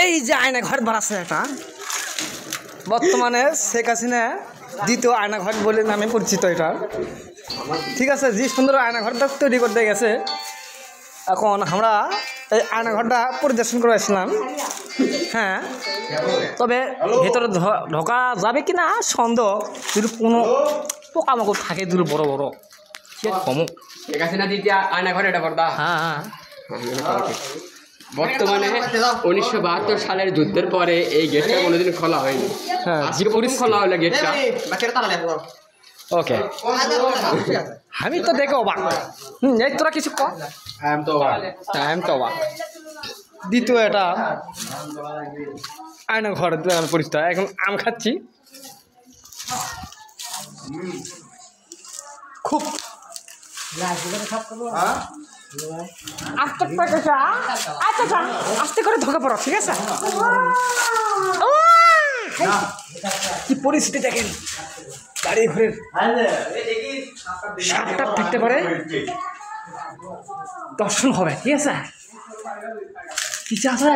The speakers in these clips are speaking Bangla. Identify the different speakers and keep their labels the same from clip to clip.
Speaker 1: এই যে আয়না ঘর বানাচ্ছে এটা বর্তমানে শেখ হাসিনা দ্বিতীয় আয়না ঘর বলে নামে পরিচিত এটা। ঠিক আছে, যে সুন্দর আয়না ঘরটা তৈরি করতে গেছে, এখন আমরা এই আয়না ঘরটা পরিদর্শন করে আসলাম। হ্যাঁ, তবে ভেতরে ঢোকা যাবে কি না সন্দেহ, যদি কোনো পোকামাকড় থাকে দুটো বড় বড় কমক।
Speaker 2: শেখ হাসিনা দ্বিতীয় আয়না ঘর এটা বড়দা।
Speaker 1: হ্যাঁ হ্যাঁ,
Speaker 2: বর্তমানে 1972 সালের যুদ্ধের পরে এই গেটটা কোনোদিন খোলা হয়নি।
Speaker 1: হ্যাঁ,
Speaker 2: আজকে প্রথম খোলা হলো গেটটা।
Speaker 1: ওকে, আমি তো দেখে অবাক। এই তোরা কিছু কর।
Speaker 2: আমি তো
Speaker 1: অবাক। দ্বিতীয় এটা আয়না ঘর পরিচিত। এখন আম খাচ্ছি, খুব আস্তে করে ধোকা পড়ো। ঠিক আছে, কি পরিস্থিতি দেখেন, গাড়ি ঘুরে সাপটা থাকতে পারে, দর্শন হবে। ঠিক আছে, কিছু আছে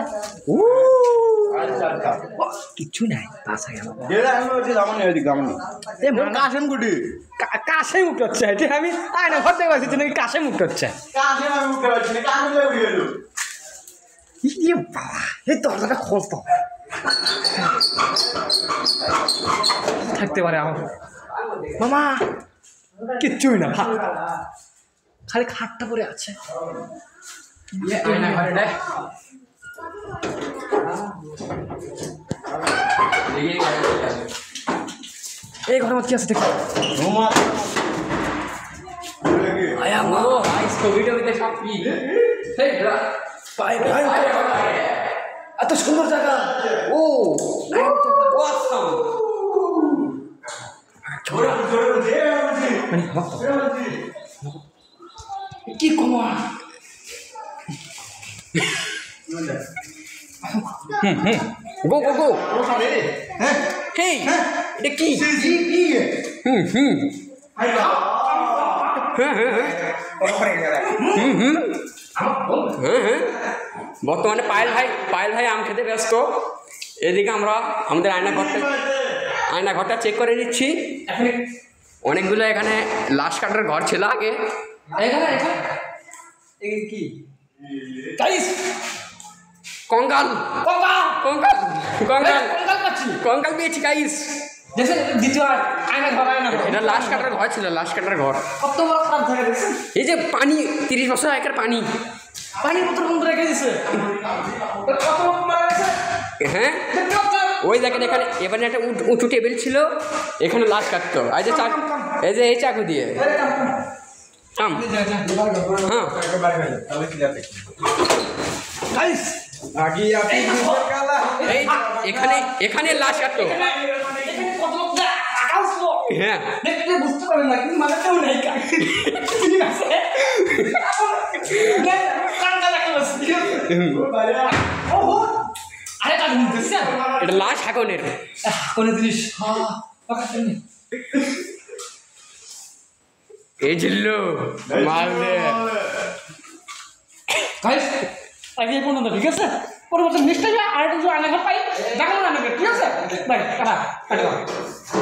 Speaker 1: কিচ্ছু নাই, কাশে মুক্ত হচ্ছে। আমি আয়না ঘর দেখতে পাচ্ছি নাকি কাশে মুক্ত হচ্ছে। এই দরজাটা খুলতো থাকতে পারে আমার মামা, কিচ্ছুই না, খালি খাটটা পরে আছে। এই ঘরের মধ্যে কি আছে দেখো। এত সুন্দর জায়গা। ও কি কমা, গো গো গো, হেই এটা কি?
Speaker 2: বর্তমানে পায়েল ভাই আম খেতে ব্যস্ত। এদিকে আমরা আমাদের আয়না ঘরটা চেক করে নিচ্ছি। অনেকগুলো এখানে লাশ কাটার ঘর ছিল আগে।
Speaker 1: কি
Speaker 2: কঙ্কাল পেয়েছি গাইস। এটা লাশ কাটার ঘর ছিল, লাশ কাটার ঘর।
Speaker 1: কত বড় খারাপ জায়গা দেখছেন?
Speaker 2: এই যে পানি, 30 বছর আগের পানি
Speaker 1: কত বন্ধ রেখে দিছে।
Speaker 2: হ্যাঁ, ওই দেখেন এখানে এবারে একটা উঁচু টেবিল ছিল, এখানে লাশ কাটতো। এই যে এই চাকু দিয়ে। এখানে লাশ কাটতো। হ্যাঁ,
Speaker 1: বুঝতে পারবেন না, কিন্তু মানে কেউ নেই।
Speaker 2: এটা লাশ হাকনের
Speaker 1: জিনিস।
Speaker 2: এই জিল্লু মাল দে
Speaker 1: আগে পর্যন্ত। ঠিক আছে, পরবর্তী নেক্সট টাইম আর একটু আয়না ঘর পাই, দেখাবো না। ঠিক আছে, বাই।